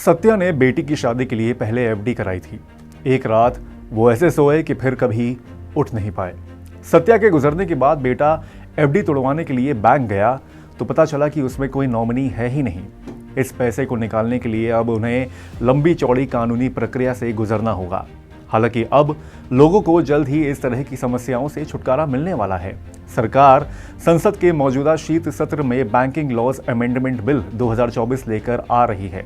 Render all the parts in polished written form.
सत्या ने बेटी की शादी के लिए पहले एफडी कराई थी। एक रात वो ऐसे सोए कि फिर कभी उठ नहीं पाए। सत्या के गुजरने के बाद बेटा एफडी तोड़वाने के लिए बैंक गया तो पता चला कि उसमें कोई नॉमिनी है ही नहीं। इस पैसे को निकालने के लिए अब उन्हें लंबी चौड़ी कानूनी प्रक्रिया से गुजरना होगा। हालांकि अब लोगों को जल्द ही इस तरह की समस्याओं से छुटकारा मिलने वाला है। सरकार संसद के मौजूदा शीत सत्र में बैंकिंग लॉज अमेंडमेंट बिल 2024 लेकर आ रही है।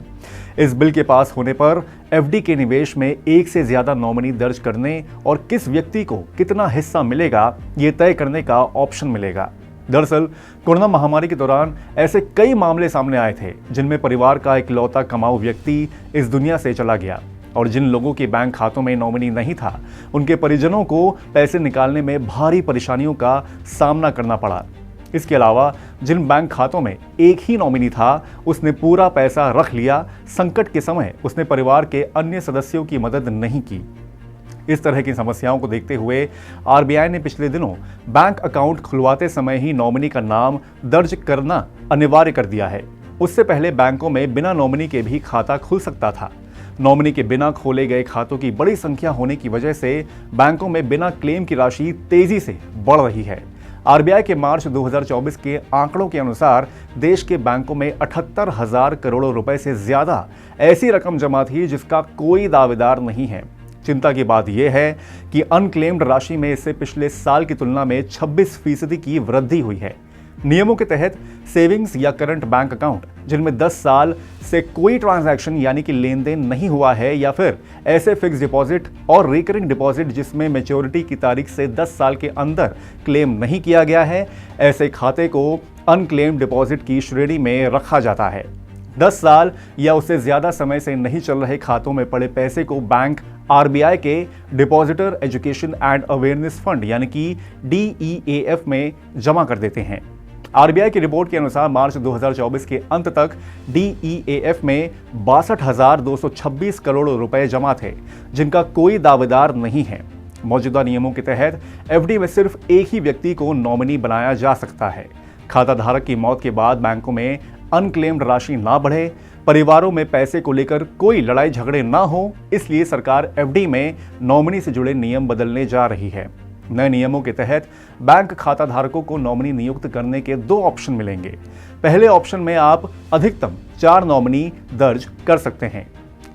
इस बिल के पास होने पर एफडी के निवेश में एक से ज्यादा नॉमिनी दर्ज करने और किस व्यक्ति को कितना हिस्सा मिलेगा ये तय करने का ऑप्शन मिलेगा। दरअसल कोरोना महामारी के दौरान ऐसे कई मामले सामने आए थे जिनमें परिवार का इकलौता कमाऊ व्यक्ति इस दुनिया से चला गया और जिन लोगों के बैंक खातों में नॉमिनी नहीं था उनके परिजनों को पैसे निकालने में भारी परेशानियों का सामना करना पड़ा। इसके अलावा जिन बैंक खातों में एक ही नॉमिनी था उसने पूरा पैसा रख लिया। संकट के समय उसने परिवार के अन्य सदस्यों की मदद नहीं की। इस तरह की समस्याओं को देखते हुए आरबीआई ने पिछले दिनों बैंक अकाउंट खुलवाते समय ही नॉमिनी का नाम दर्ज करना अनिवार्य कर दिया है। उससे पहले बैंकों में बिना नॉमिनी के भी खाता खुल सकता था। नॉमिनी के बिना खोले गए खातों की बड़ी संख्या होने की वजह से बैंकों में बिना क्लेम की राशि तेजी से बढ़ रही है। आरबीआई के मार्च 2024 के आंकड़ों के अनुसार देश के बैंकों में 78,000 करोड़ रुपए से ज्यादा ऐसी रकम जमा थी जिसका कोई दावेदार नहीं है। चिंता की बात यह है कि अनक्लेम्ड राशि में इससे पिछले साल की तुलना में 26% की वृद्धि हुई है। नियमों के तहत सेविंग्स या करंट बैंक अकाउंट जिनमें 10 साल से कोई ट्रांजैक्शन यानी कि लेन देन नहीं हुआ है या फिर ऐसे फिक्स डिपॉजिट और रिकरिंग डिपॉजिट जिसमें मैच्योरिटी की तारीख से 10 साल के अंदर क्लेम नहीं किया गया है, ऐसे खाते को अनक्लेम्ड डिपॉजिट की श्रेणी में रखा जाता है। 10 साल या उससे ज्यादा समय से नहीं चल रहे खातों में पड़े पैसे को बैंक आरबीआई के depositor education and awareness fund यानी कि DEAF में जमा कर देते हैं। आरबीआई की रिपोर्ट के अनुसार मार्च 2024 के अंत तक DEAF में 62,226 करोड़ रुपए जमा थे जिनका कोई दावेदार नहीं है। मौजूदा नियमों के तहत एफडी में सिर्फ एक ही व्यक्ति को नॉमिनी बनाया जा सकता है। खाता धारक की मौत के बाद बैंकों में अनक्लेम्ड राशि ना बढ़े, परिवारों में पैसे को लेकर कोई लड़ाई झगड़े ना हो, इसलिए सरकार एफडी में नॉमिनी से जुड़े नियम बदलने जा रही है। नए नियमों के तहत बैंक खाता धारकों को नॉमिनी नियुक्त करने के 2 ऑप्शन मिलेंगे। पहले ऑप्शन में आप अधिकतम 4 नॉमिनी दर्ज कर सकते हैं।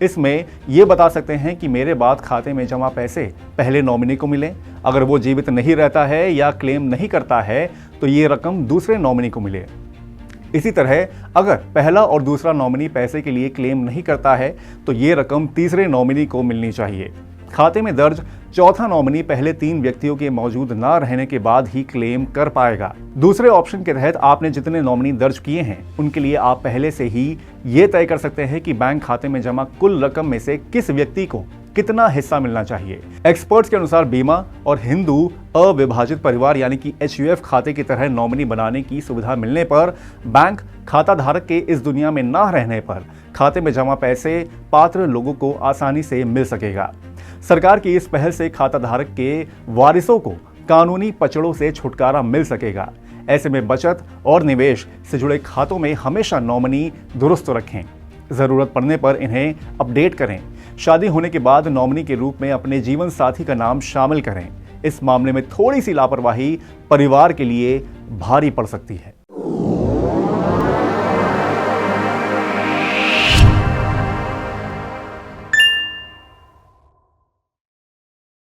इसमें यह बता सकते हैं कि मेरे बाद खाते में जमा पैसे पहले नॉमिनी को मिले। अगर वो जीवित नहीं रहता है या क्लेम नहीं करता है तो ये रकम दूसरे नॉमिनी को मिले। इसी तरह अगर पहला और दूसरा नॉमिनी पैसे के लिए क्लेम नहीं करता है तो ये रकम तीसरे नॉमिनी को मिलनी चाहिए। खाते में दर्ज चौथा नॉमिनी पहले 3 व्यक्तियों के मौजूद ना रहने के बाद ही क्लेम कर पाएगा। दूसरे ऑप्शन के तहत आपने जितने नॉमिनी दर्ज किए हैं उनके लिए आप पहले से ही ये तय कर सकते हैं कि बैंक खाते में जमा कुल रकम में से किस व्यक्ति को कितना हिस्सा मिलना चाहिए। एक्सपर्ट्स के अनुसार बीमा और हिंदू अविभाजित परिवार यानी कि HUF खाते की तरह नॉमिनी बनाने की सुविधा मिलने पर बैंक खाता धारक के इस दुनिया में ना रहने पर खाते में जमा पैसे पात्र लोगों को आसानी से मिल सकेगा। सरकार की इस पहल से खाता धारक के वारिसों को कानूनी पचड़ों से छुटकारा मिल सकेगा। ऐसे में बचत और निवेश से जुड़े खातों में हमेशा नॉमिनी दुरुस्त रखें। जरूरत पड़ने पर इन्हें अपडेट करें। शादी होने के बाद नॉमिनी के रूप में अपने जीवन साथी का नाम शामिल करें। इस मामले में थोड़ी सी लापरवाही परिवार के लिए भारी पड़ सकती है।